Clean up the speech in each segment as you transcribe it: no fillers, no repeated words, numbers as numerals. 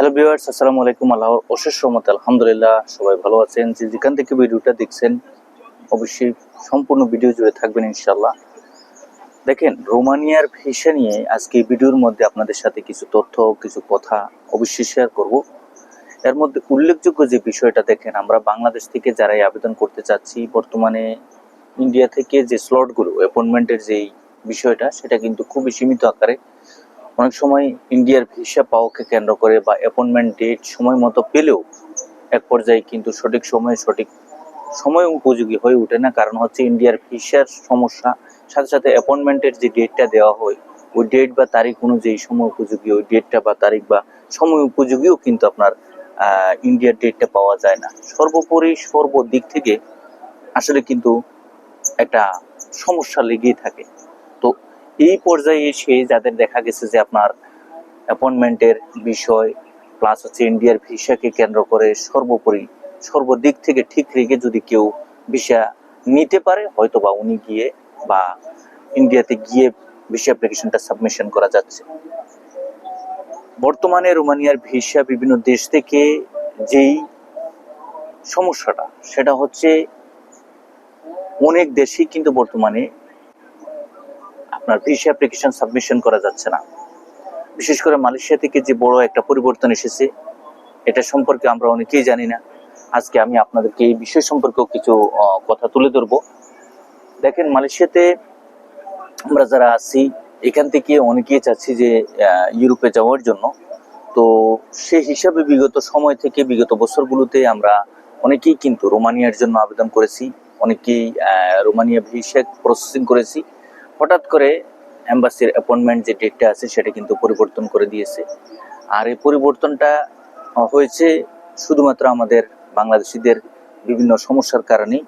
Hello viewers, আসসালামু আলাইকুম। আল্লাহর অশেষ রহমতে আলহামদুলিল্লাহ সবাই ভালো আছেন। যেখান থেকে ভিডিওটা দেখছেন অবশ্যই সম্পূর্ণ ভিডিও জুড়ে থাকবেন ইনশাআল্লাহ। দেখেন, রোমানিয়ার ভিসা নিয়ে আজকে ভিডিওর মধ্যে আপনাদের সাথে কিছু তথ্য, কিছু কথা অবশ্যই শেয়ার করব। এর মধ্যে উল্লেখযোগ্য যে বিষয়টা, দেখেন আমরা বাংলাদেশ থেকে যারাই আবেদন করতে চাচ্ছি, বর্তমানে ইন্ডিয়া থেকে যে স্লটগুলো অ্যাপয়েন্টমেন্টের যেই বিষয়টা, সেটা কিন্তু খুবই সীমিত আকারে। অনেক সময় ইন্ডিয়ার ভিসা পাওয়াকে কেন্দ্র করে বা অ্যাপয়েন্টমেন্ট ডেট সময় মতো পেলেও এক পর্যায়ে কিন্তু সঠিক সময় উপযোগী হয়ে ওঠে না। কারণ হচ্ছে ইন্ডিয়ার ভিসার সমস্যা, সাথে সাথে অ্যাপয়েন্টমেন্টের যে ডেটটা দেওয়া হয় ওই ডেট বা তারিখ অনুযায়ী সময় উপযোগী ওই ডেটটা বা তারিখ বা সময় উপযোগীও কিন্তু আপনার ইন্ডিয়ার ডেটটা পাওয়া যায় না। সর্বোপরি সর্বদিক থেকে আসলে কিন্তু একটা সমস্যা লেগেই থাকে। তো এই পর্যায়ে এসে যাদের দেখা গেছে যে আপনার অ্যাপয়েন্টমেন্টের বিষয় প্লাস হচ্ছে ইন্ডিয়ার ভিসাকে কেন্দ্র করে সর্বদিক থেকে ঠিক রেখে যদি কেউ ভিসা নিতে পারে, হয়তো বা উনি গিয়ে বা ইন্ডিয়াতে গিয়ে ভিসা অ্যাপ্লিকেশনটা সাবমিশন করা যাচ্ছে। বর্তমানে রোমানিয়ার ভিসা বিভিন্ন দেশ থেকে যেই সমস্যাটা, সেটা হচ্ছে অনেক দেশেই কিন্তু বর্তমানে আপনার ভিসা অ্যাপ্লিকেশন সাবমিশন করা যাচ্ছে না। বিশেষ করে মালয়েশিয়া থেকে যে বড় একটা পরিবর্তন এসেছে, এটা সম্পর্কে আমরা অনেকেই জানি না। আজকে আমি আপনাদেরকে এই বিষয় সম্পর্কেও কিছু কথা তুলে ধরবো। দেখেন, মালয়েশিয়াতে আমরা যারা আছি এখান থেকে অনেকেই চাচ্ছি যে ইউরোপে যাওয়ার জন্য। তো সেই হিসাবে বিগত সময় থেকে বিগত বছরগুলোতে আমরা অনেকেই কিন্তু রোমানিয়ার জন্য আবেদন করেছি, অনেকেই রোমানিয়া ভিসা প্রসেসিং করেছি। হঠাৎ করে এম্বাসির অ্যাপয়েন্টমেন্ট যে ডেটটা আছে সেটা কিন্তু পরিবর্তন করে দিয়েছে। আর এই পরিবর্তনটা হয়েছে শুধুমাত্র আমাদের বাংলাদেশিদের বিভিন্ন সমস্যার কারণেই।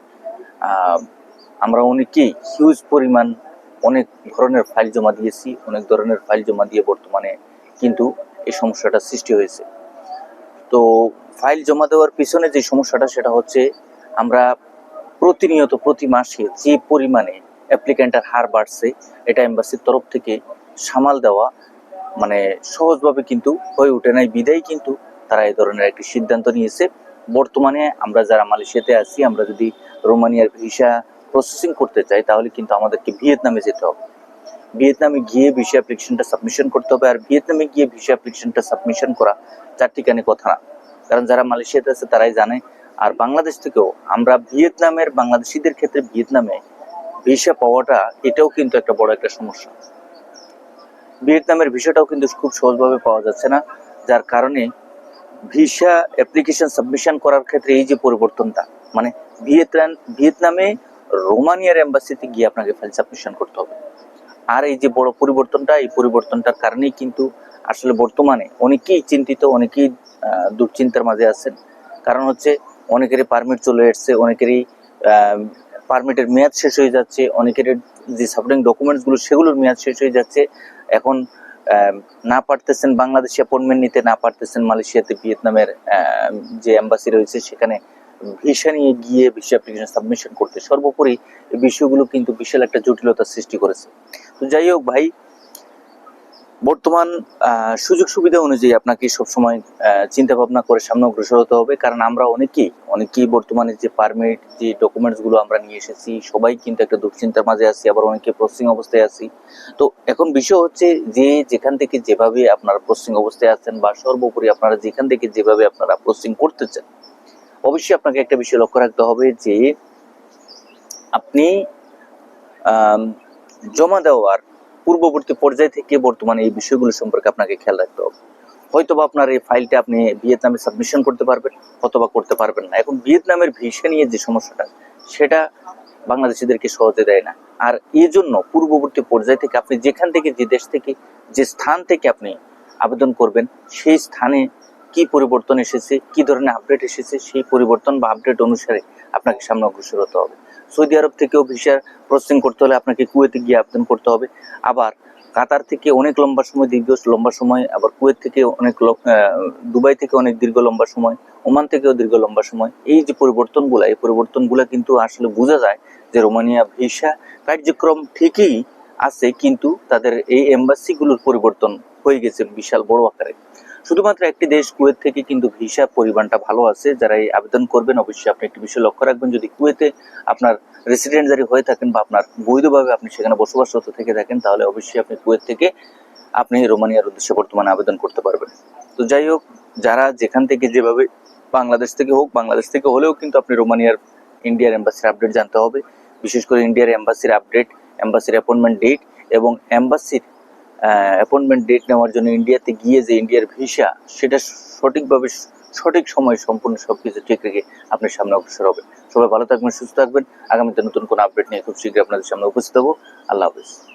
আমরা অনেকেই হিউজ পরিমাণ অনেক ধরনের ফাইল জমা দিয়েছি, অনেক ধরনের ফাইল জমা দিয়ে বর্তমানে কিন্তু এই সমস্যাটা সৃষ্টি হয়েছে। তো ফাইল জমা দেওয়ার পিছনে যে সমস্যাটা, সেটা হচ্ছে আমরা প্রতিনিয়ত প্রতি মাসে যে পরিমাণে অ্যাপ্লিক্যান্টের হার বাড়ছে, এটা এম্বাসির তরফ থেকে সামাল দেওয়া মানে সহজভাবে কিন্তু হয়ে ওঠে নাই। বিদায় কিন্তু তারা এই ধরনের একটি সিদ্ধান্ত নিয়েছে। বর্তমানে আমরা যারা মালয়েশিয়াতে আছি, আমরা যদি রোমানিয়ার ভিসা প্রসেসিং করতে চাই তাহলে কিন্তু আমাদেরকে ভিয়েতনামে যেতে হবে। ভিয়েতনামে গিয়ে ভিসা অ্যাপ্লিকেশনটা সাবমিশন করতে হবে। আর ভিয়েতনামে গিয়ে ভিসা অ্যাপ্লিকেশনটা সাবমিশন করা চারটিখানি কথা না, কারণ যারা মালয়েশিয়াতে আছে তারাই জানে। আর বাংলাদেশ থেকেও আমরা ভিয়েতনামের বাংলাদেশিদের ক্ষেত্রে ভিয়েতনামে ভিসা পাওয়াটা এটাও কিন্তু একটা বড় একটা সমস্যা। ভিয়েতনামের ভিসাটাও কিন্তু খুব সহজভাবে পাওয়া যাচ্ছে না, যার কারণে ভিসা অ্যাপ্লিকেশন সাবমিশন করার ক্ষেত্রে এই যে পরিবর্তনটা, মানে ভিয়েতনামে রোমানিয়ার এম্বাসিতে গিয়ে আপনাকে ফাইল সাবমিশন করতে হবে। আর এই যে বড় পরিবর্তনটা, এই পরিবর্তনটার কারণেই কিন্তু আসলে বর্তমানে অনেকেই চিন্তিত, অনেকেই দুশ্চিন্তার মাঝে আছেন। কারণ হচ্ছে অনেকেরই পারমিট চলে এসছে, অনেকেরই পারমিটের মেয়াদ শেষ হয়ে যাচ্ছে, অনেকের যে সাপোর্টিং ডকুমেন্টসগুলো সেগুলোর মেয়াদ শেষ হয়ে যাচ্ছে। এখন না পারতেছেন বাংলাদেশে অ্যাপয়েন্টমেন্ট নিতে, না পারতেছেন মালয়েশিয়াতে ভিয়েতনামের যে এম্বাসি রয়েছে সেখানে ভিসা নিয়ে গিয়ে ভিসা অ্যাপ্লিকেশন সাবমিশন করতে। সর্বোপরি এই বিষয়গুলো কিন্তু বিশাল একটা জটিলতার সৃষ্টি করেছে। তো যাই হোক ভাই, বর্তমান সুযোগ সুবিধা অনুযায়ী আপনাকে সবসময় চিন্তা ভাবনা করে সামনে অগ্রসর হতে হবে। কারণ আমরা অনেকেই বর্তমানে যে পারমিট যে ডকুমেন্টসগুলো আমরা নিয়ে এসেছি, সবাই কিন্তু একটা দুশ্চিন্তার মাঝে আছি, আবার অনেকে প্রসেসিং অবস্থায় আছি। তো এখন বিষয় হচ্ছে যে যেখান থেকে যেভাবে আপনারা প্রসেসিং অবস্থায় আছেন বা সর্বোপরি আপনারা যেখান থেকে যেভাবে আপনারা প্রসেসিং করতে চান, অবশ্যই আপনাকে একটা বিষয় লক্ষ্য রাখতে হবে যে আপনি জমা দেওয়ার পূর্ববর্তী পর্যায় থেকে বর্তমানে এই বিষয়গুলো সম্পর্কে আপনাকে খেয়াল রাখতে হবে। হয়তোবা আপনার এই ফাইলটা আপনি ভিয়েতনামে সাবমিশন করতে পারবেন, অথবা করতে পারবেন না। এখন ভিয়েতনামের ভিসা নিয়ে যে সমস্যাটা, সেটা বাংলাদেশিদেরকে সহজে দেয় না। আর এই জন্য পূর্ববর্তী পর্যায় থেকে আপনি যেখান থেকে, যে দেশ থেকে, যে স্থান থেকে আপনি আবেদন করবেন, সেই স্থানে কি পরিবর্তন এসেছে, কি ধরনের আপডেট এসেছে, সেই পরিবর্তন বা আপডেট অনুসারে আপনাকে সামনে অগ্রসর হতে হবে। সৌদি আরব থেকেও ভিসা প্রসেসিং করতে হলে আপনাকে কুয়েতে গিয়ে আবেদন করতে হবে। আবার কাতার থেকে অনেক লম্বা সময়, আবার কুয়েত থেকে অনেক, দুবাই থেকে অনেক লম্বা সময়, ওমান থেকেও লম্বা সময়। এই যে পরিবর্তনগুলো কিন্তু আসলে বোঝা যায় যে রোমানিয়া ভিসা কার্যক্রম ঠিকই আছে, কিন্তু তাদের এই এম্বাসিগুলোর পরিবর্তন হয়ে গেছে বিশাল বড় আকারে। শুধুমাত্র একটি দেশ কুয়েত থেকে কিন্তু ভিসা পরিমাণটা ভালো আছে। যারা এই আবেদন করবেন অবশ্যই আপনি একটি বিষয় লক্ষ্য রাখবেন, যদি কুয়েতে আপনার রেসিডেন্টজারি হয়ে থাকেন বা আপনার বৈধভাবে আপনি সেখানে বসবাসরত থেকে থাকেন, তাহলে অবশ্যই আপনি কুয়েত থেকে আপনি রোমানিয়ার উদ্দেশ্যে বর্তমানে আবেদন করতে পারবেন। তো যাই হোক, যারা যেখান থেকে যেভাবে, বাংলাদেশ থেকে হোক, বাংলাদেশ থেকে হলেও কিন্তু আপনি রোমানিয়ার ইন্ডিয়ার এম্বাসির আপডেট জানতে হবে। বিশেষ করে ইন্ডিয়ার এম্বাসির আপডেট, এম্বাসির অ্যাপয়েন্টমেন্ট ডেট এবং এম্বাসির অ্যাপয়েন্টমেন্ট ডেট নেওয়ার জন্য ইন্ডিয়াতে গিয়ে যে ইন্ডিয়ার ভিসা, সেটা সঠিকভাবে সঠিক সময় সম্পূর্ণ সবকিছু ঠিক রেখে আপনার সামনে অগ্রসর হবে। সবাই ভালো থাকবেন, সুস্থ থাকবেন। আগামীতে নতুন কোনো আপডেট নিয়ে খুব শীঘ্রই আপনাদের সামনে উপস্থিত হবো। আল্লাহ হাফেজ।